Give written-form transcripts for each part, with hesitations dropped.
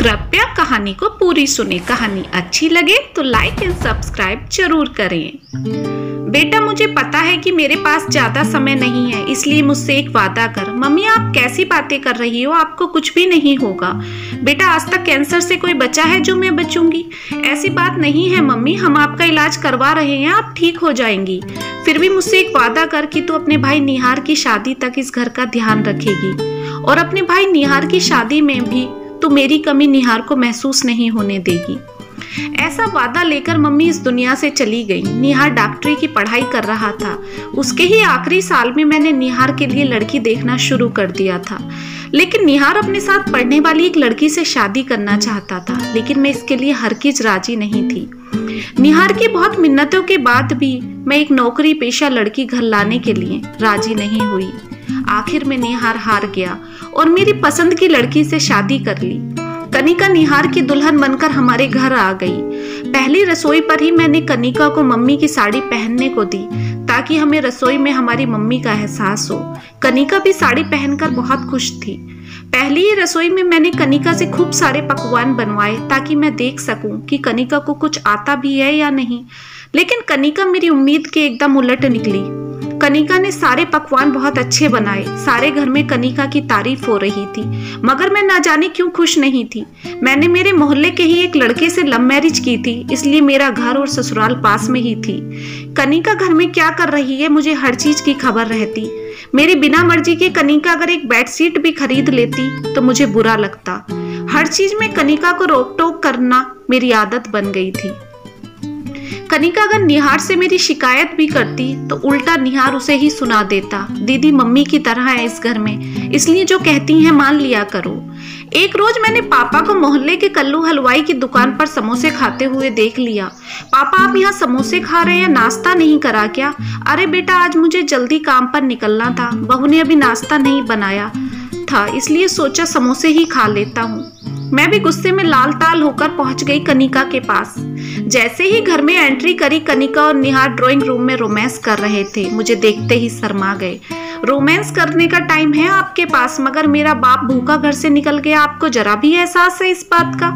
कृपया कहानी को पूरी सुने। कहानी अच्छी लगे तो लाइक एंड सब्सक्राइब जरूर करें। बेटा, मुझे पता है कि मेरे पास ज्यादा समय नहीं है, इसलिए मुझसे एक वादा कर। मम्मी, आप कैसी बातें कर रही हो? आपको कुछ भी नहीं होगा। बेटा, आज तक कैंसर से कोई बचा है जो मैं बचूंगी? ऐसी बात नहीं है मम्मी, हम आपका इलाज करवा रहे हैं, आप ठीक हो जाएंगी। फिर भी मुझसे एक वादा कर कि तू अपने भाई निहार की शादी तक इस घर का ध्यान रखेगी और अपने भाई निहार की शादी में भी तू मेरी कमी निहार को महसूस नहीं होने देगी। ऐसा वादा लेकर मम्मी इस दुनिया से चली गई। निहार डॉक्टरी की पढ़ाई कर रहा था। उसके ही आखिरी साल में मैंने निहार के लिए लड़की देखना शुरू कर दिया था, लेकिन निहार अपने साथ पढ़ने वाली एक लड़की से शादी करना चाहता था, लेकिन मैं इसके लिए हरगिज राजी नहीं थी। निहार की बहुत मिन्नतों के बाद भी मैं एक नौकरी पेशा लड़की घर लाने के लिए राजी नहीं हुई। आखिर में निहार हार गया और मेरी पसंद की लड़की से शादी कर ली। कनिका निहार की दुल्हन बनकर हमारे घर आ गई। पहली रसोई पर ही मैंने कनिका को मम्मी की साड़ी पहनने को दी, ताकि हमें रसोई में हमारी मम्मी का एहसास हो। कनिका भी साड़ी पहनकर बहुत खुश थी। पहली ही रसोई में मैंने कनिका से खूब सारे पकवान बनवाए, ताकि मैं देख सकूं कि कनिका को कुछ आता भी है या नहीं। लेकिन कनिका मेरी उम्मीद के एकदम उलट निकली। कनिका ने सारे पकवान बहुत अच्छे बनाए। सारे घर में कनिका की तारीफ हो रही थी, मगर मैं ना जाने क्यों खुश नहीं थी। मैंने मेरे मोहल्ले के ही एक लड़के से लव मैरिज की थी, इसलिए मेरा घर और ससुराल पास में ही थी। कनिका घर में क्या कर रही है, मुझे हर चीज की खबर रहती। मेरी बिना मर्जी के कनिका अगर एक बेडशीट भी खरीद लेती तो मुझे बुरा लगता। हर चीज में कनिका को रोक टोक करना मेरी आदत बन गई थी। कनिका अगर निहार से मेरी शिकायत भी करती तो उल्टा निहार उसे ही सुना देता। दीदी मम्मी की तरह है इस घर में, इसलिए जो कहती हैं मान लिया करो। एक रोज मैंने पापा को मोहल्ले के कल्लू हलवाई की दुकान पर समोसे खाते हुए देख लिया। पापा, आप यहाँ समोसे खा रहे हैं, नाश्ता नहीं करा क्या? अरे बेटा, आज मुझे जल्दी काम पर निकलना था, बहू ने अभी नाश्ता नहीं बनाया था, इसलिए सोचा समोसे ही खा लेता हूँ। मैं भी गुस्से में लाल ताल होकर पहुंच गई कनिका के पास। जैसे ही घर में एंट्री करी, कनिका और निहार ड्राइंग रूम में रोमांस कर रहे थे। मुझे देखते ही शर्मा गए। रोमांस करने का टाइम है आपके पास, मगर मेरा बाप भूखा घर से निकल गया, आपको जरा भी एहसास है इस बात का?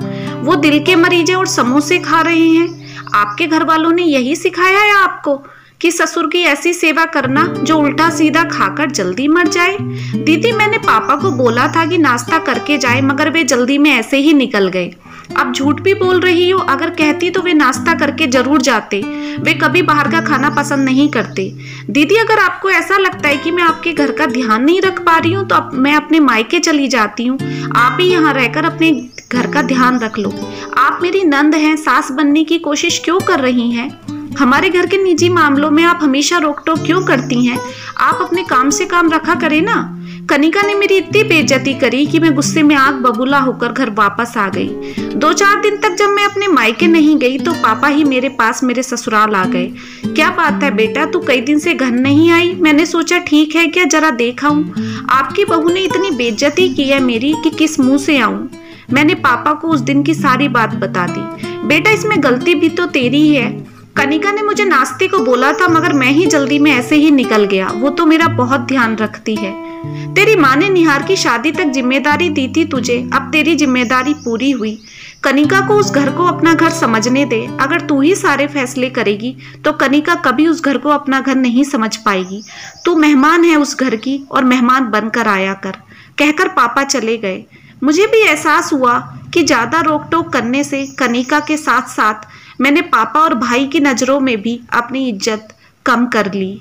वो दिल के मरीज है और समोसे खा रहे हैं। आपके घर वालों ने यही सिखाया है आपको कि ससुर की ऐसी सेवा करना जो उल्टा सीधा खाकर जल्दी मर जाए? दीदी, मैंने पापा को बोला था कि नाश्ता करके जाए, मगर वे जल्दी में ऐसे ही निकल गए। अब झूठ भी बोल रही हो। अगर कहती तो वे नाश्ता करके जरूर जाते। वे कभी बाहर का खाना पसंद नहीं करते। दीदी, अगर आपको ऐसा लगता है कि मैं आपके घर का ध्यान नहीं रख पा रही हूँ तो मैं अपने मायके चली जाती हूँ। आप ही यहाँ रहकर अपने घर का ध्यान रख लो। आप मेरी नंद हैं, सास बनने की कोशिश क्यों कर रही हैं? हमारे घर के निजी मामलों में आप हमेशा रोक टोक क्यों करती हैं? आप अपने काम से काम रखा करें ना। कनिका ने मेरी इतनी बेइज्जती करी कि मैं गुस्से में आग बबूला होकर घर वापस आ गई। 2-4 दिन तक जब मैं अपने मायके नहीं गई तो पापा ही मेरे पास मेरे ससुराल आ गए। क्या बात है बेटा, तू कई दिन से घर नहीं आई? मैंने सोचा ठीक है क्या, जरा देखा हूँ। आपकी बहू ने इतनी बेइज्जती की है मेरी कि किस मुंह से आऊं। मैंने पापा को उस दिन की सारी बात बता दी। बेटा, इसमें गलती भी तो तेरी ही है। कनिका ने मुझे नाश्ते को बोला था, मगर मैं ही जल्दी में ऐसे ही निकल गया। वो तो मेरा बहुत ध्यान रखती है। तेरी माँ ने निहार की शादी तक जिम्मेदारी दी थी तुझे, अब तेरी जिम्मेदारी पूरी हुई। कनिका को उस घर को अपना घर समझने दे। अगर तू ही सारे फैसले करेगी तो कनिका कभी उस घर को अपना घर नहीं समझ पाएगी। तू मेहमान है उस घर की और मेहमान बनकर आया कर, कहकर पापा चले गए। मुझे भी एहसास हुआ कि ज्यादा रोक टोक करने से कनिका के साथ साथ मैंने पापा और भाई की नजरों में भी अपनी इज्जत कम कर ली।